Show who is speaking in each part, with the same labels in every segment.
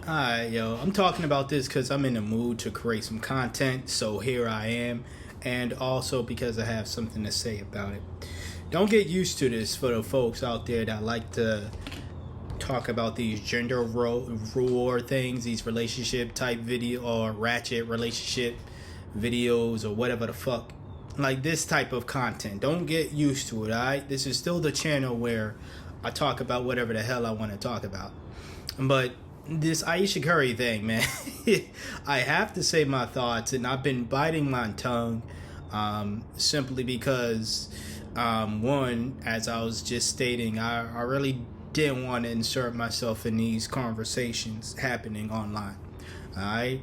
Speaker 1: Alright, yo, I'm talking about this because I'm in the mood to create some content, so here I am, and also because I have something to say about it. Don't get used to this for the folks out there that like to talk about these gender war things, these relationship type video or ratchet relationship videos or whatever the fuck. Like this type of content. Don't get used to it, alright? This is still the channel where I talk about whatever the hell I want to talk about. But this Ayesha Curry thing, man, I have to say my thoughts, and I've been biting my tongue simply because, one, as I was just stating, I really didn't want to insert myself in these conversations happening online. Alright?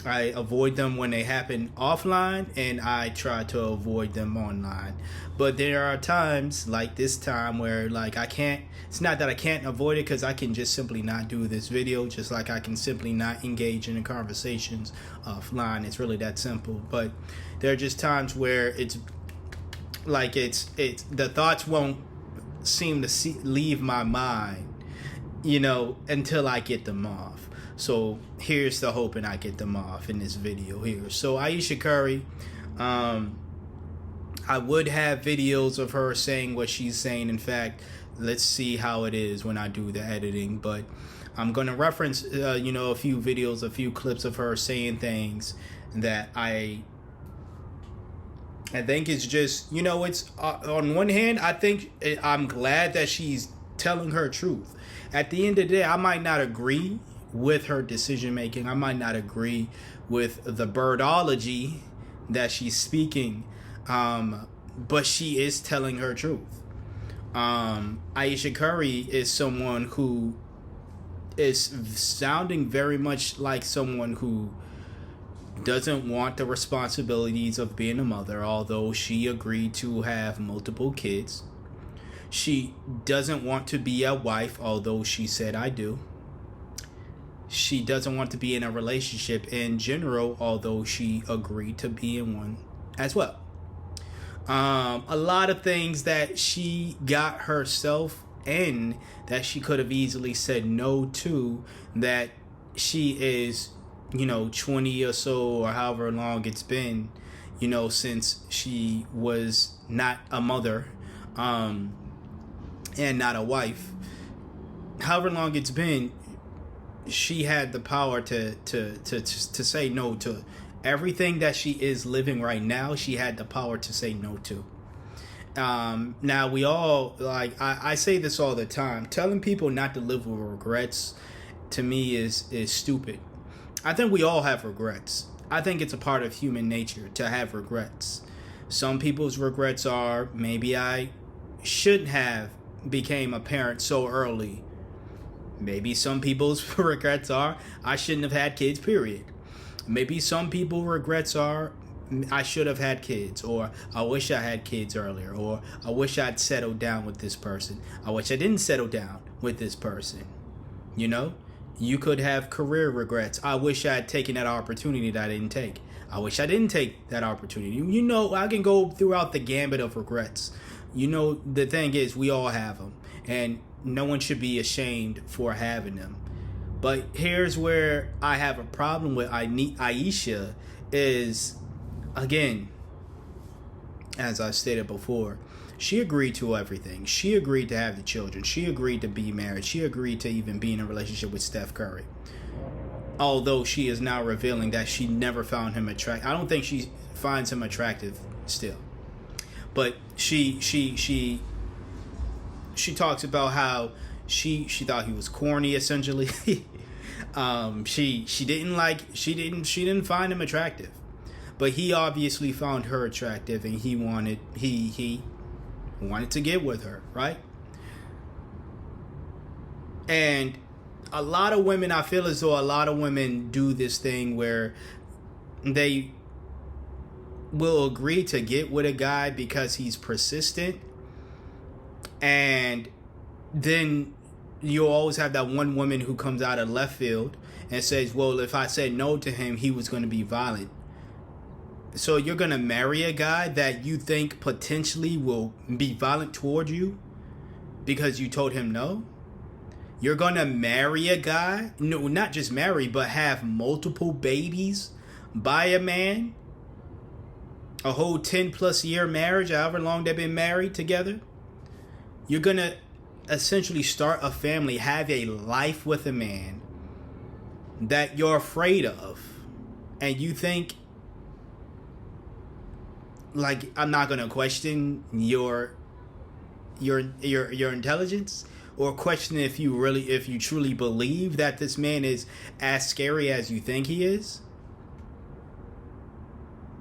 Speaker 1: I avoid them when they happen offline, and I try to avoid them online. But there are times like this time where like I can't, it's not that I can't avoid it, because I can just simply not do this video, just like I can simply not engage in the conversations offline. It's really that simple. But there are just times where it's like it's the thoughts won't seem to leave my mind, until I get them off. So here's the hoping I get them off in this video here. So Ayesha Curry, I would have videos of her saying what she's saying. In fact, let's see how it is when I do the editing. But I'm going to reference, a few videos, a few clips of her saying things that I think it's just, it's on one hand, I'm glad that she's telling her truth. At the end of the day, I might not agree with her decision making. I might not agree with the birdology that she's speaking, but she is telling her truth. Ayesha Curry is someone who is sounding very much like someone who doesn't want the responsibilities of being a mother, although she agreed to have multiple kids. She doesn't want to be a wife, although she said I do. She doesn't want to be in a relationship in general, although she agreed to be in one as well. A lot of things that she got herself in that she could have easily said no to, that she is, 20 or so, or however long it's been, since she was not a mother, and not a wife. However long it's been, she had the power to say no to everything that she is living right now. She had the power to say no to. Now we all, like, I say this all the time, telling people not to live with regrets to me is stupid. I think we all have regrets. I think it's a part of human nature to have regrets. Some people's regrets are, maybe I shouldn't have became a parent so early. Maybe some people's regrets are, I shouldn't have had kids, period. Maybe some people's regrets are, I should have had kids, or I wish I had kids earlier, or I wish I'd settled down with this person. I wish I didn't settle down with this person. You could have career regrets. I wish I had taken that opportunity that I didn't take. I wish I didn't take that opportunity. I can go throughout the gambit of regrets. The thing is, we all have them, and no one should be ashamed for having them. But here's where I have a problem with Ayesha is, again, as I stated before, she agreed to everything. She agreed to have the children. She agreed to be married. She agreed to even be in a relationship with Steph Curry. Although she is now revealing that she never found him attractive. I don't think she finds him attractive still. But she talks about how she thought he was corny, essentially. She didn't find him attractive, but he obviously found her attractive, and he wanted to get with her, right? And a lot of women, I feel as though a lot of women do this thing where they will agree to get with a guy because he's persistent, and then you'll always have that one woman who comes out of left field and says, well, if I said no to him, he was going to be violent. So you're going to marry a guy that you think potentially will be violent toward you because you told him no? You're gonna marry a guy? No, not just marry, but have multiple babies by a man? A whole 10 plus year marriage, however long they've been married together? You're gonna essentially start a family, have a life with a man that you're afraid of, and you think, like, I'm not gonna question your intelligence, or question if you truly believe that this man is as scary as you think he is.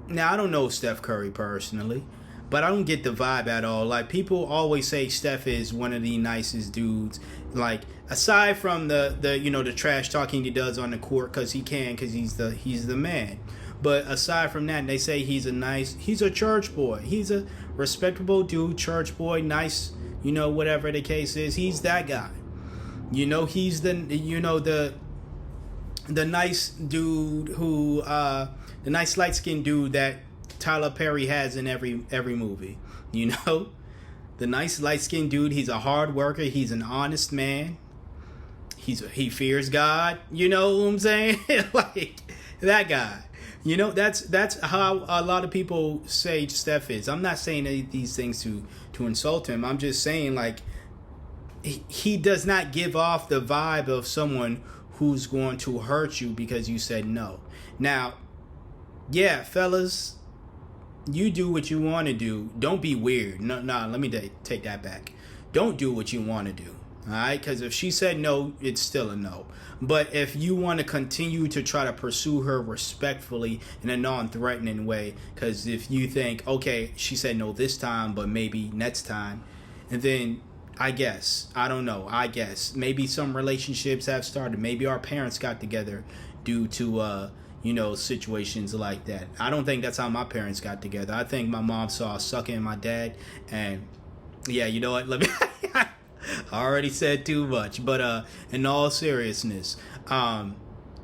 Speaker 1: Now, I don't know Steph Curry personally, but I don't get the vibe at all. Like, people always say Steph is one of the nicest dudes. Like, aside from the trash talking he does on the court, because he's the man. But aside from that, they say he's a church boy. He's a respectable dude, church boy, nice, whatever the case is. He's that guy. He's the nice dude who, the nice light-skinned dude that Tyler Perry has in every movie. The nice light-skinned dude. He's a hard worker. He's an honest man. He fears God. You know what I'm saying? Like, that guy. That's how a lot of people say Steph is. I'm not saying any of these things to insult him. I'm just saying, like, he does not give off the vibe of someone who's going to hurt you because you said no. Now, yeah, fellas, you do what you want to do. Don't be weird. No, let me take that back. Don't do what you want to do. All right? Because if she said no, it's still a no. But if you want to continue to try to pursue her respectfully in a non-threatening way, because if you think, okay, she said no this time, but maybe next time, and then I don't know, maybe some relationships have started. Maybe our parents got together due to situations like that. I don't think that's how my parents got together. I think my mom saw sucking my dad, and yeah, you know what? Let me. I already said too much, but in all seriousness,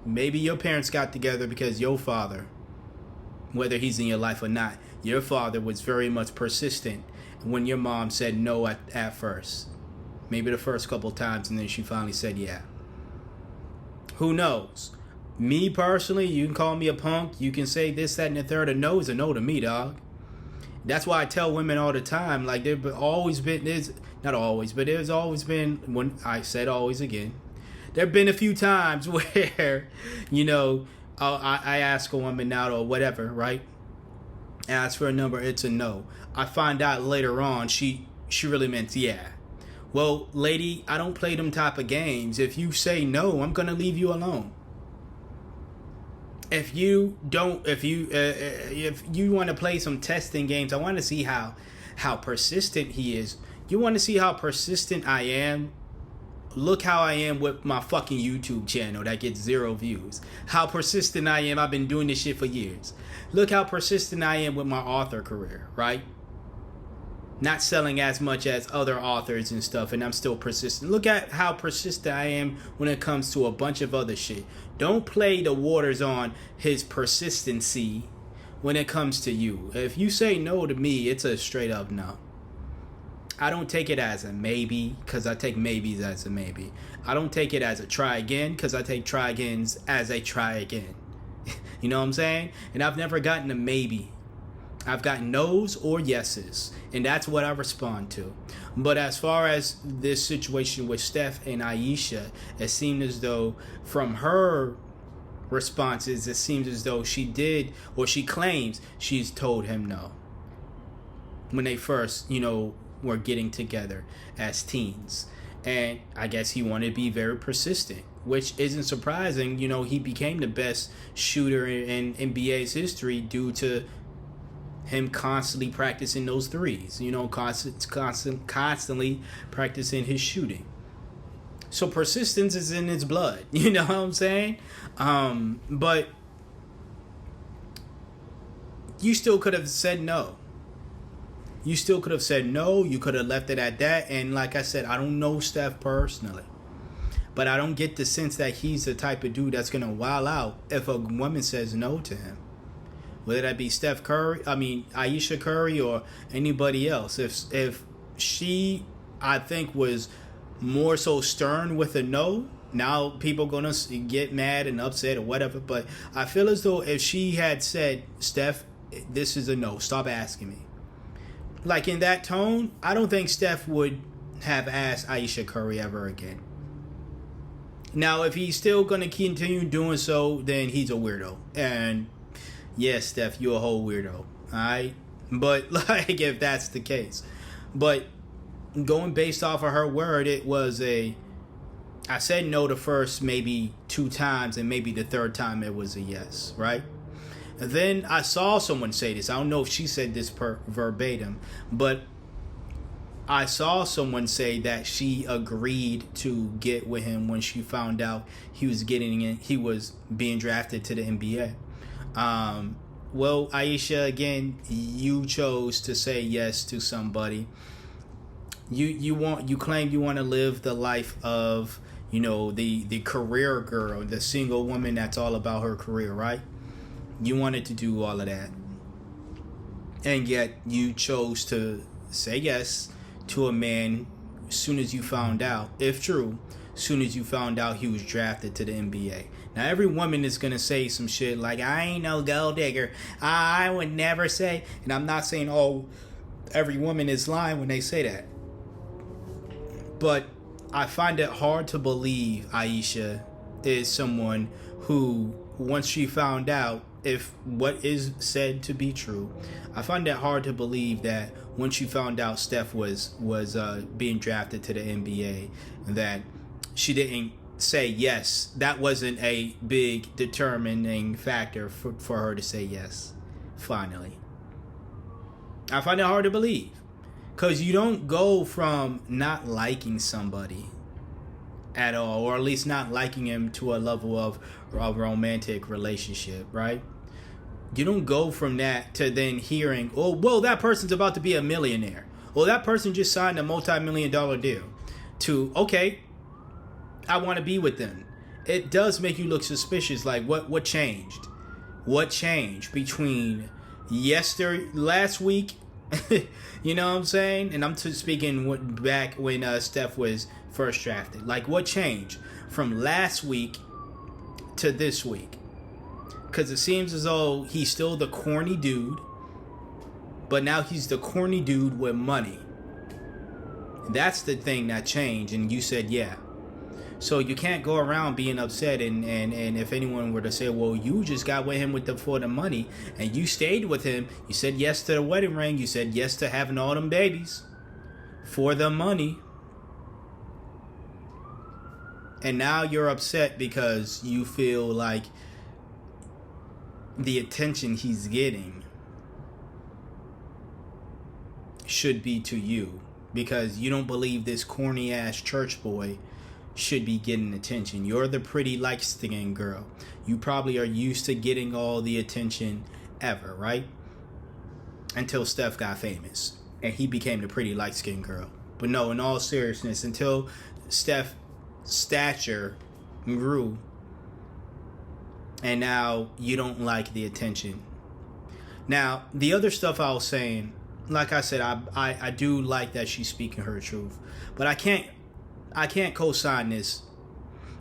Speaker 1: maybe your parents got together because your father, whether he's in your life or not, your father was very much persistent when your mom said no at first. Maybe the first couple times, and then she finally said yeah. Who knows? Me personally, you can call me a punk, you can say this, that, and the third. A no is a no to me, dog. That's why I tell women all the time, like, there's always been, not always, but there's always been, when I said always again, there have been a few times where, I ask a woman out or whatever, right? Ask for a number, it's a no. I find out later on she really meant yeah. Well, lady, I don't play them type of games. If you say no, I'm going to leave you alone. If you want to play some testing games, I want to see how persistent he is. You want to see how persistent I am? Look how I am with my fucking YouTube channel that gets 0 views. How persistent I am. I've been doing this shit for years. Look how persistent I am with my author career, right? Not selling as much as other authors and stuff, and I'm still persistent. Look at how persistent I am when it comes to a bunch of other shit. Don't play the waters on his persistency when it comes to you. If you say no to me, it's a straight up no. I don't take it as a maybe, because I take maybes as a maybe. I don't take it as a try again, because I take try agains as a try again. You know what I'm saying? And I've never gotten a maybe. I've gotten no's or yeses, and that's what I respond to. But as far as this situation with Steph and Ayesha, it seemed as though from her responses, it seems as though she did, or she claims she's told him no when they first, were getting together as teens. And I guess he wanted to be very persistent, which isn't surprising. He became the best shooter in NBA's history due to him constantly practicing those threes, constantly practicing his shooting. So persistence is in his blood, you know what I'm saying? But you still could have said no. You still could have said no. You could have left it at that. And like I said, I don't know Steph personally, but I don't get the sense that he's the type of dude that's going to wild out if a woman says no to him. Whether that be Ayesha Curry or anybody else. If she, I think, was more so stern with a no, now people gonna get mad and upset or whatever. But I feel as though if she had said, Steph, this is a no, stop asking me, like in that tone, I don't think Steph would have asked Ayesha Curry ever again. Now, if he's still gonna continue doing so, then he's a weirdo. And yes, Steph, you're a whole weirdo. Alright? But like, if that's the case. But going based off of her word, it was I said no the first maybe 2 times, and maybe the third time it was a yes, right? And then I saw someone say this. I don't know if she said this verbatim, but I saw someone say that she agreed to get with him when she found out he was being drafted to the NBA. Well, Ayesha, again, you chose to say yes to somebody. You claim you want to live the life of, the career girl, the single woman that's all about her career, right? You wanted to do all of that. And yet you chose to say yes to a man as soon as you found out, if true, as soon as you found out he was drafted to the NBA. Now, every woman is going to say some shit like, I ain't no gold digger. I would never say. And I'm not saying, every woman is lying when they say that. But I find it hard to believe Ayesha is someone who, once she found out if what is said to be true, I find it hard to believe that once you found out Steph was being drafted to the NBA, that she didn't say yes. That wasn't a big determining factor for her to say yes. Finally, I find it hard to believe, because you don't go from not liking somebody at all, or at least not liking him to a level of a romantic relationship, right? You don't go from that to then hearing, that person's about to be a millionaire. Well, that person just signed a multi-million-dollar deal. To, okay, I want to be with them. It does make you look suspicious. Like, what changed? What changed between last week? You know what I'm saying? And I'm speaking back when Steph was first drafted. Like, what changed from last week to this week? Because it seems as though he's still the corny dude, but now he's the corny dude with money. That's the thing that changed, and you said yeah. So you can't go around being upset, and if anyone were to say, well, you just got with him for the money, and you stayed with him, you said yes to the wedding ring, you said yes to having all them babies for the money, and now you're upset because you feel like the attention he's getting should be to you, because you don't believe this corny ass church boy should be getting attention. You're the pretty light-skinned girl. You probably are used to getting all the attention ever, right? Until Steph got famous and he became the pretty light-skinned girl. But no, in all seriousness, until Steph's stature grew, and now you don't like the attention. Now, the other stuff I was saying, like I said, I do like that she's speaking her truth, but I can't co-sign this.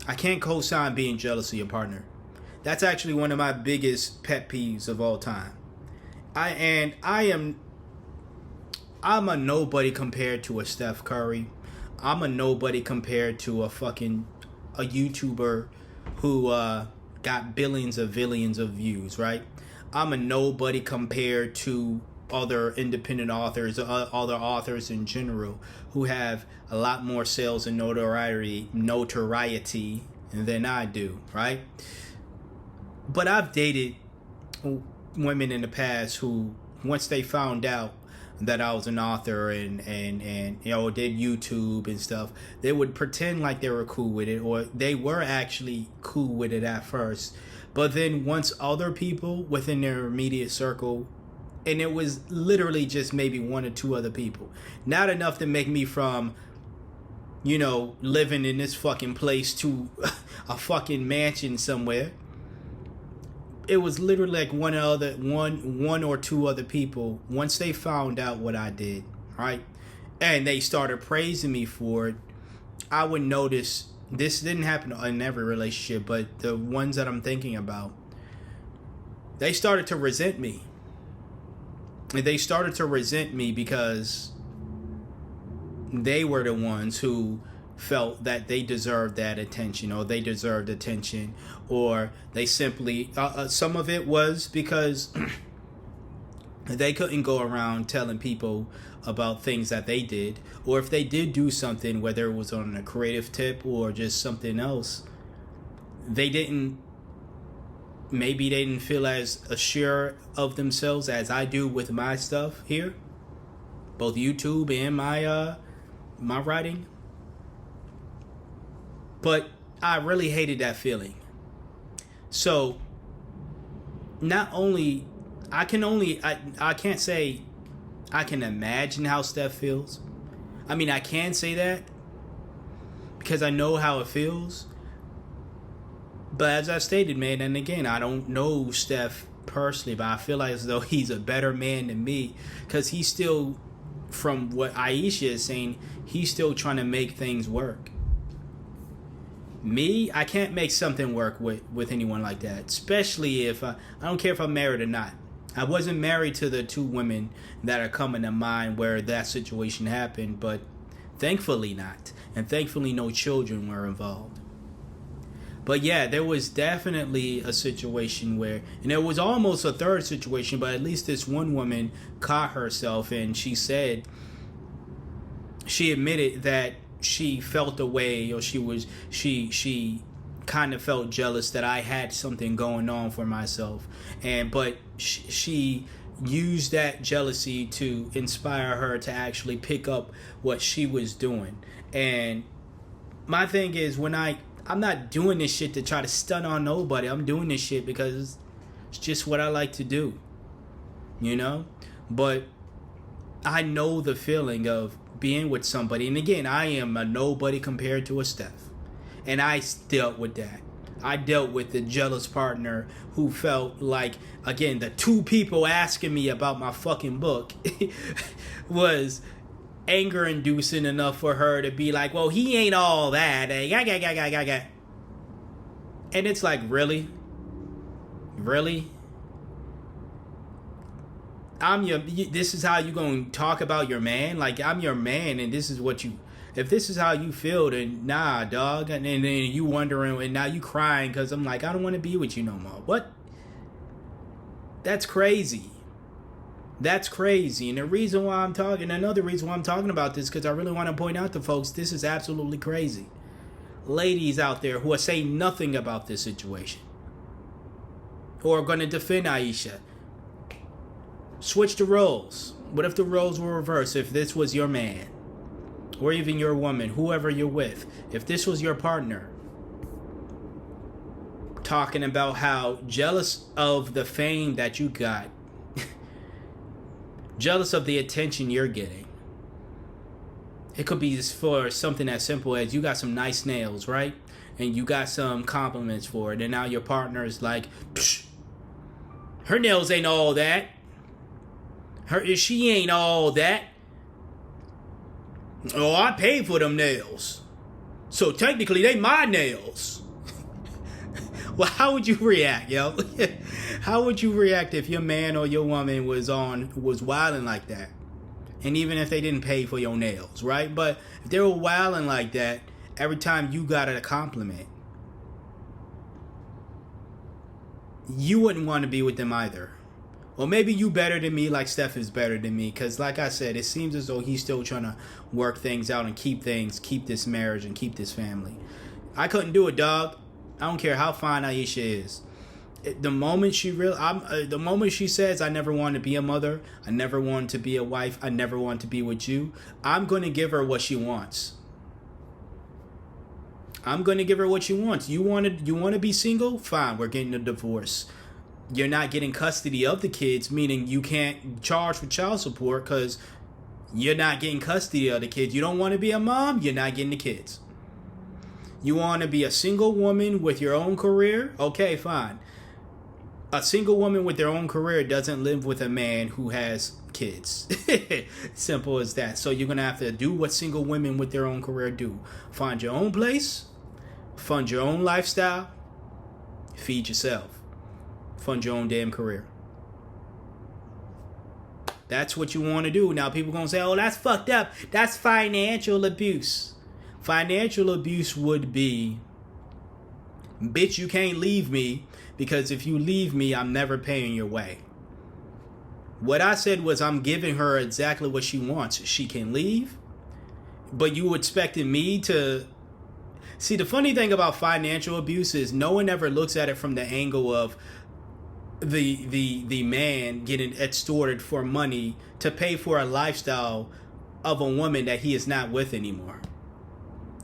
Speaker 1: I can't co-sign being jealous of your partner. That's actually one of my biggest pet peeves of all time. I'm a nobody compared to a Steph Curry. I'm a nobody compared to a YouTuber who got billions of views, right? I'm a nobody compared to other independent authors, other authors in general, who have a lot more sales and notoriety than I do, right? But I've dated women in the past who, once they found out that I was an author and did YouTube and stuff, they would pretend like they were cool with it, or they were actually cool with it at first. But then once other people within their immediate circle, and it was literally just maybe 1 or 2 other people, not enough to make me from, living in this fucking place to a fucking mansion somewhere. It was literally like one or two other people, once they found out what I did, right? And they started praising me for it. I would notice, this didn't happen in every relationship, but the ones that I'm thinking about, they started to resent me. They started to resent me because they were the ones who felt that they deserved that attention, or they deserved attention, or they simply, some of it was because they couldn't go around telling people about things that they did, or if they did do something, whether it was on a creative tip or just something else, maybe they didn't feel as assured of themselves as I do with my stuff here, both YouTube and my writing. But I really hated that feeling. So not only I can't say I can imagine how Steph feels. I mean, I can say that because I know how it feels. But as I stated, man, and again, I don't know Steph personally, but I feel like as though he's a better man than me, because he's still, from what Ayesha is saying, he's still trying to make things work. Me, I can't make something work with anyone like that, especially if I don't care if I'm married or not. I wasn't married to the two women that are coming to mind where that situation happened, but thankfully not. And thankfully no children were involved. But yeah, there was definitely a situation where, and there was almost a third situation, but at least this one woman caught herself, and she admitted that she felt a way, or she kind of felt jealous that I had something going on for myself, but she used that jealousy to inspire her to actually pick up what she was doing. And my thing is, I'm not doing this shit to try to stun on nobody. I'm doing this shit because it's just what I like to do, you know? But I know the feeling of being with somebody. And again, I am a nobody compared to a Steph. And I dealt with that. I dealt with the jealous partner who felt like, again, the two people asking me about my fucking book was anger inducing enough for her to be like, well, he ain't all that. And it's like, really? This is how you gonna talk about your man? Like, I'm your man, and this is what you, if this is how you feel, then nah, dog. And then you wondering, and now you crying because I'm like, I don't want to be with you no more. What? That's crazy. That's crazy. And the reason why another reason why I'm talking about this, because I really want to point out to folks, this is absolutely crazy. Ladies out there who are saying nothing about this situation, who are going to defend Ayesha. Switch the roles. What if the roles were reversed? If this was your man, or even your woman, whoever you're with, if this was your partner, talking about how jealous of the fame that you got, jealous of the attention you're getting. It could be for something as simple as you got some nice nails, right? And you got some compliments for it, and now your partner is like, psh, her nails ain't all that. She ain't all that. Oh, I paid for them nails, so technically they my nails. Well, how would you react, yo? How would you react if your man or your woman was wilding like that? And even if they didn't pay for your nails, right? But if they were wilding like that, every time you got a compliment, you wouldn't want to be with them either. Or maybe you better than me, like Steph is better than me. Because like I said, it seems as though he's still trying to work things out and keep this marriage and keep this family. I couldn't do it, dog. I don't care how fine Ayesha is. The moment she says, I never want to be a mother, I never want to be a wife, I never want to be with you, I'm going to give her what she wants. I'm going to give her what she wants. You want to be single? Fine, we're getting a divorce. You're not getting custody of the kids, meaning you can't charge for child support because you're not getting custody of the kids. You don't want to be a mom? You're not getting the kids. You want to be a single woman with your own career? Okay, fine. A single woman with their own career doesn't live with a man who has kids. Simple as that. So you're going to have to do what single women with their own career do. Find your own place, fund your own lifestyle, feed yourself, fund your own damn career. That's what you want to do. Now people going to say, oh, that's fucked up. That's financial abuse. Financial abuse would be, bitch, you can't leave me, because if you leave me, I'm never paying your way. What I said was I'm giving her exactly what she wants. She can leave, but you expected me to... See, the funny thing about financial abuse is no one ever looks at it from the angle of the man getting extorted for money to pay for a lifestyle of a woman that he is not with anymore.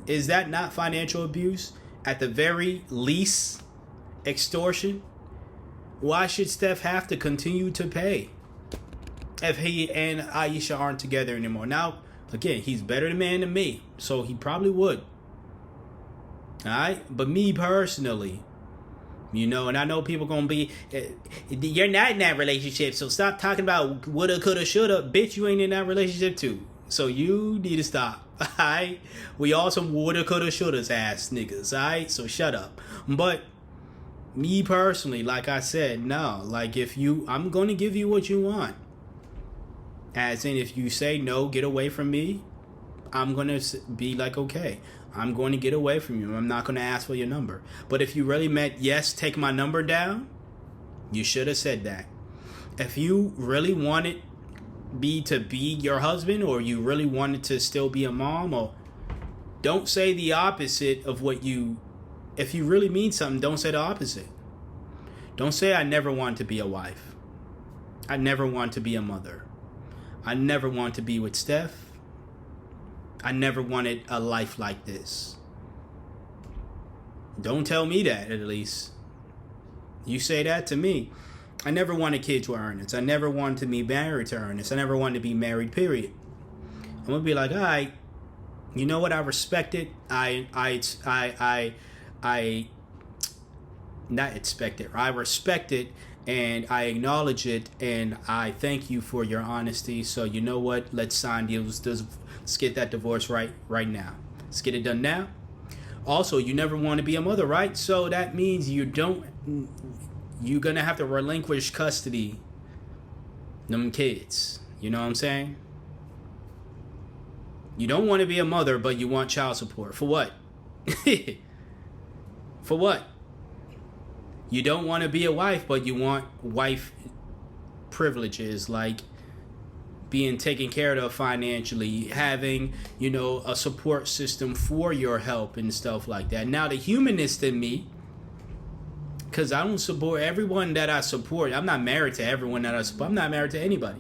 Speaker 1: Is that not financial abuse? At the very least, extortion? Why should Steph have to continue to pay if he and Ayesha aren't together anymore? Now, again, he's better man than me, so he probably would. Alright? But me personally, you know, and I know people gonna be, you're not in that relationship, so stop talking about woulda, coulda, shoulda. Bitch, you ain't in that relationship too. So you need to stop. Alright? We all some woulda, coulda, shouldas ass niggas. Alright? So shut up. But me personally, like I said, no. Like I'm gonna give you what you want. As in, if you say no, get away from me, I'm gonna be like, okay, I'm going to get away from you. I'm not going to ask for your number. But if you really meant, yes, take my number down, you should have said that. If you really wanted me to be your husband, or you really wanted to still be a mom, or don't say the opposite of what you... If you really mean something, don't say the opposite. Don't say, I never want to be a wife. I never want to be a mother. I never want to be with Steph. I never wanted a life like this. Don't tell me that, at least. You say that to me. I never wanted kids with Ernest. I never wanted to be married to Ernest. I never wanted to be married, period. I'm going to be like, all right, you know what? I respect it. I not expect it. I respect it, and I acknowledge it, and I thank you for your honesty. So you know what? Let's sign deals. Let's get that divorce right now. Let's get it done now. Also, you never want to be a mother, right? So that means you're going to have to relinquish custody them kids. You know what I'm saying? You don't want to be a mother, but you want child support. For what? For what? You don't want to be a wife, but you want wife privileges, like being taken care of financially, having, you know, a support system for your help and stuff like that. Now, the humanist in me, because I don't support everyone that I support. I'm not married to everyone that I support. I'm not married to anybody.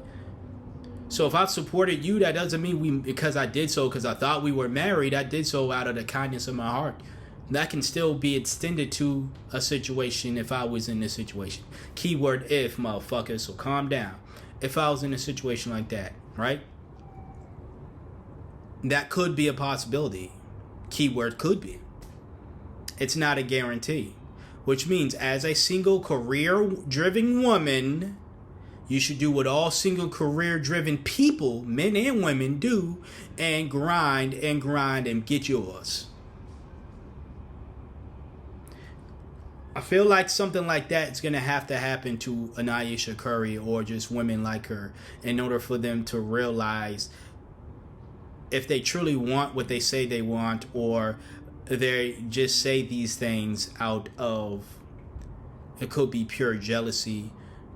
Speaker 1: So if I've supported you, that doesn't mean because I did so because I thought we were married. I did so out of the kindness of my heart. That can still be extended to a situation if I was in this situation. Keyword if, motherfucker, so calm down. If I was in a situation like that, right? That could be a possibility. Keyword could be. It's not a guarantee. Which means as a single career-driven woman, you should do what all single career-driven people, men and women, do and grind and get yours. I feel like something like that is going to happen to an Ayesha Curry or just women like her in order for them to realize if they truly want what they say they want, or they just say these things out of, it could be pure jealousy,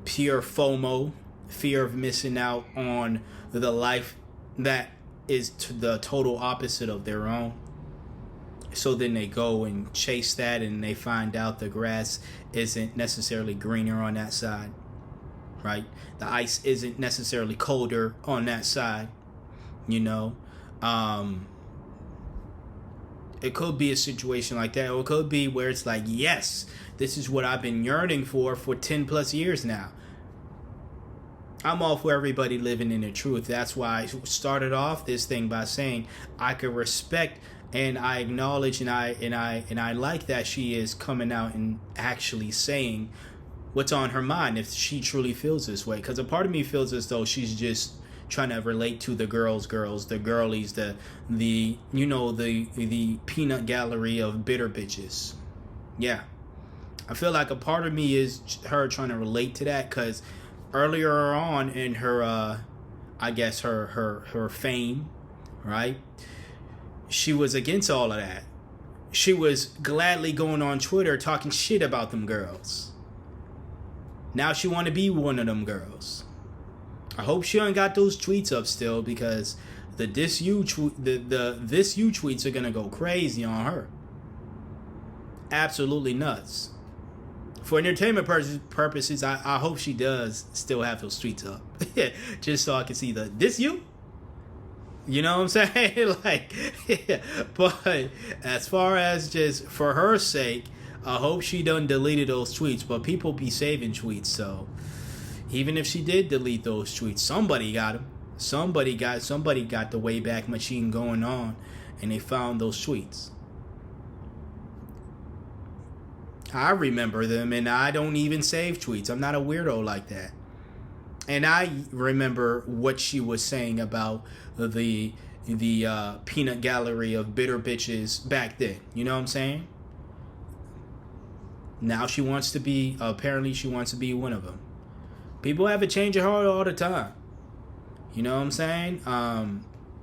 Speaker 1: pure FOMO, fear of missing out on the life that is the total opposite of their own. So then they go and chase that, and they find out the grass isn't necessarily greener on that side, right? The ice isn't necessarily colder on that side, you know? It could be a situation like that, or it could be where it's like, yes, this is what I've been yearning for 10 plus years now. I'm all for everybody living in the truth. That's why I started off this thing by saying I could respect and I acknowledge and I like that she is coming out and actually saying what's on her mind if she truly feels this way. Because a part of me feels as though she's just trying to relate to the girls, the girlies, the you know, the peanut gallery of bitter bitches. Yeah, I feel like a part of me is her trying to relate to that, because earlier on in her I guess her fame, right, she was against all of that. She was gladly going on Twitter talking shit about them girls. Now she want to be one of them girls. I hope she ain't got those tweets up still, because the this you tweets are gonna go crazy on her. Absolutely nuts. For entertainment purposes, I hope she does still have those tweets up. Just so I can see the this you. You know what I'm saying? Like, yeah. But as far as just for her sake, I hope she done deleted those tweets. But people be saving tweets, so even if she did delete those tweets, somebody got them. Somebody got the Wayback Machine going on, and they found those tweets. I remember them, and I don't even save tweets. I'm not a weirdo like that. And I remember what she was saying about the peanut gallery of bitter bitches back then. You know what I'm saying? Now she wants to be, apparently she wants to be one of them. People have a change of heart all the time. You know what I'm saying?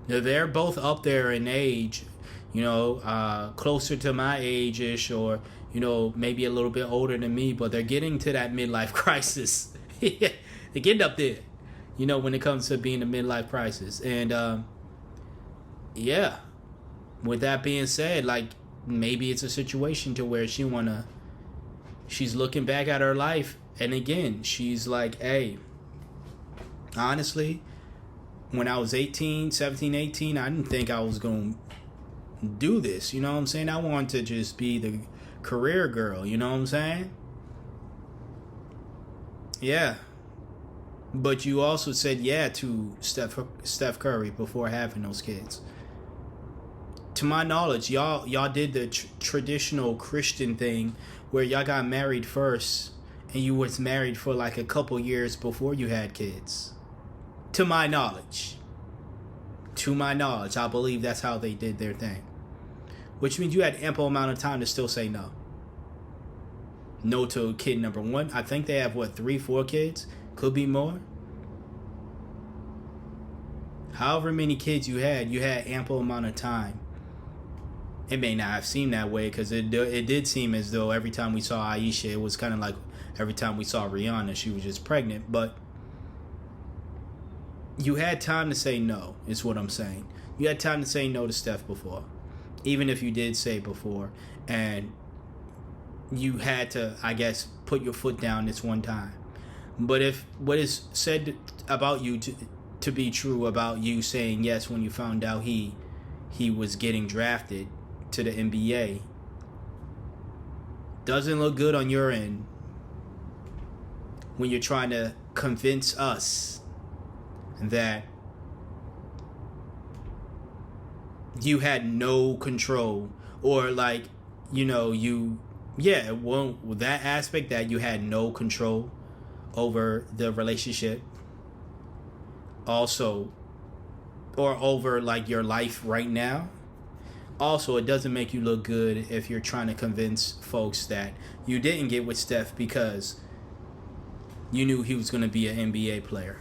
Speaker 1: They're both up there in age, you know, closer to my age-ish, or, you know, maybe a little bit older than me, but they're getting to that midlife crisis. They're getting up there, you know, when it comes to being a midlife crisis. And, yeah, with that being said, like, maybe it's a situation to where she's looking back at her life, and again, she's like, hey, honestly, when I was 17, 18, I didn't think I was going to do this. You know what I'm saying? I wanted to just be the career girl. You know what I'm saying? Yeah. But you also said yeah to Steph Curry before having those kids. To my knowledge, y'all did the traditional Christian thing where y'all got married first, and you was married for like a couple years before you had kids. To my knowledge, I believe that's how they did their thing. Which means you had ample amount of time to still say no. No to kid number one. I think they have, 3, 4 kids? Could be more. However many kids you had ample amount of time. It may not have seemed that way, because it did seem as though every time we saw Ayesha, it was kind of like every time we saw Rihanna, she was just pregnant. But you had time to say no, is what I'm saying. You had time to say no to Steph before. Even if you did say before. And you had to, I guess, put your foot down this one time. But if what is said about you to be true about you saying yes when you found out he was getting drafted to the NBA, doesn't look good on your end when you're trying to convince us that you had no control, or like, you know, that aspect that you had no control over the relationship, also, or over like your life right now. Also, it doesn't make you look good if you're trying to convince folks that you didn't get with Steph because you knew he was going to be an NBA player.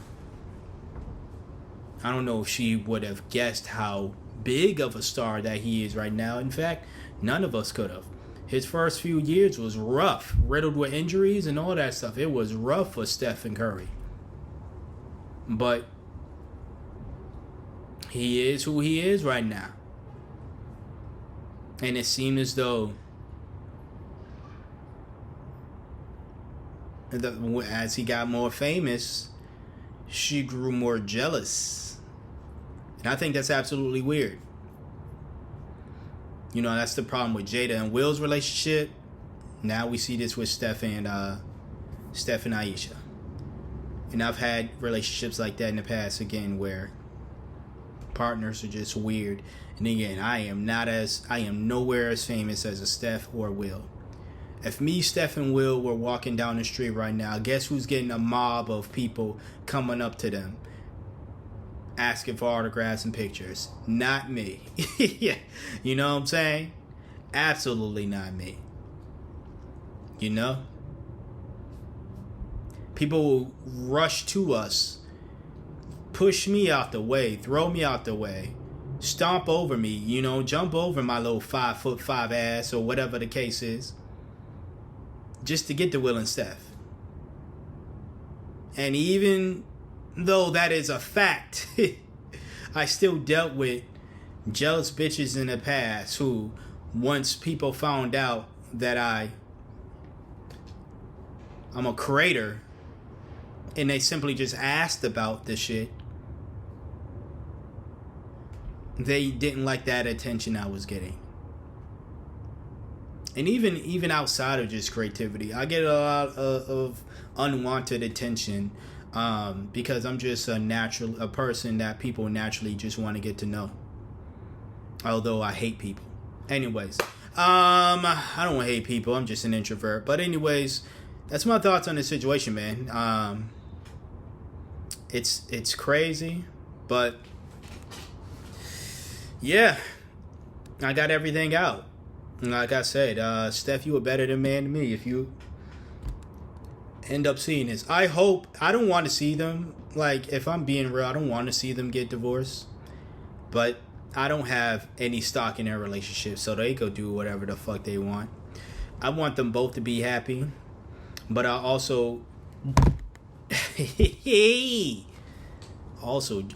Speaker 1: I don't know if she would have guessed how big of a star that he is right now. In fact, none of us could have. His first few years was rough, riddled with injuries and all that stuff. It was rough for Stephen Curry. But he is who he is right now. And it seemed as though as he got more famous, she grew more jealous. And I think that's absolutely weird. You know, that's the problem with Jada and Will's relationship. Now we see this with Steph and Ayesha. And I've had relationships like that in the past, again, where partners are just weird. And again, I am nowhere as famous as a Steph or Will. If me, Steph, and Will were walking down the street right now, guess who's getting a mob of people coming up to them, asking for autographs and pictures? Not me. Yeah, you know what I'm saying? Absolutely not me. You know? People will rush to us, push me out the way, throw me out the way, stomp over me, you know, jump over my little 5'5" ass or whatever the case is, just to get to Will and Steph. And even though that is a fact, I still dealt with jealous bitches in the past who, once people found out that I'm a creator, and they simply just asked about this shit, they didn't like that attention I was getting. And even outside of just creativity, I get a lot of unwanted attention because I'm just a person that people naturally just want to get to know. Although I hate people. Anyways, I don't want to hate people. I'm just an introvert. But anyways, that's my thoughts on the situation, man. It's crazy, but yeah, I got everything out. Like I said, Steph, you a better than man to me if you end up seeing this. I don't want to see them. Like, if I'm being real, I don't want to see them get divorced. But I don't have any stock in their relationship, so they go do whatever the fuck they want. I want them both to be happy. But I also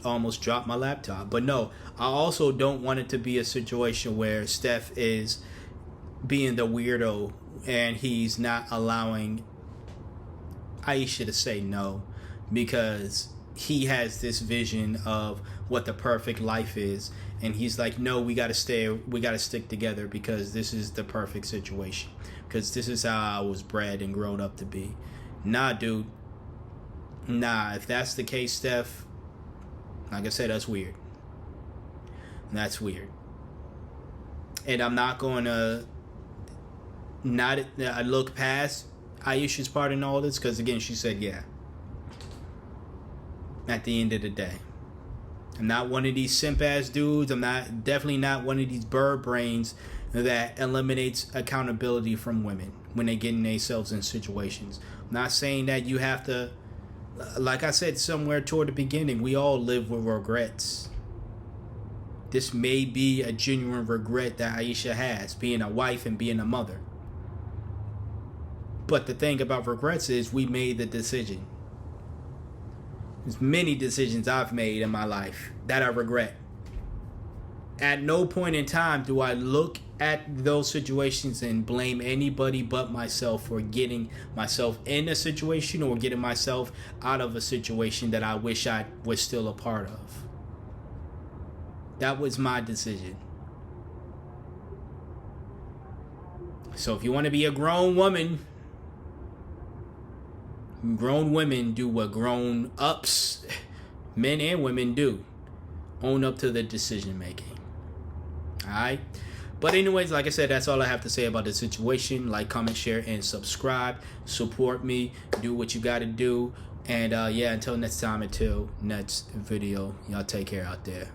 Speaker 1: almost dropped my laptop. But no, I also don't want it to be a situation where Steph is being the weirdo and he's not allowing Ayesha to say no, because he has this vision of what the perfect life is, and he's like, no, we gotta stick together because this is the perfect situation, because this is how I was bred and grown up to be. Nah, dude. Nah, if that's the case, Steph, like I said, that's weird. That's weird. And I'm not going to look past Ayesha's part in all this, because again, she said yeah. At the end of the day, I'm not one of these simp ass dudes. I'm definitely not one of these bird brains that eliminates accountability from women when they get in themselves in situations. I'm not saying that you have to, like I said somewhere toward the beginning, we all live with regrets. This may be a genuine regret that Ayesha has, being a wife and being a mother. But the thing about regrets is we made the decision. There's many decisions I've made in my life that I regret. At no point in time do I look at those situations and blame anybody but myself for getting myself in a situation or getting myself out of a situation that I wish I was still a part of. That was my decision. So if you want to be a grown woman, grown women do what grown ups, men and women, do. Own up to the decision making. Alright? But anyways, like I said, that's all I have to say about the situation. Like, comment, share, and subscribe. Support me. Do what you gotta do. And yeah, until next time, until next video, y'all take care out there.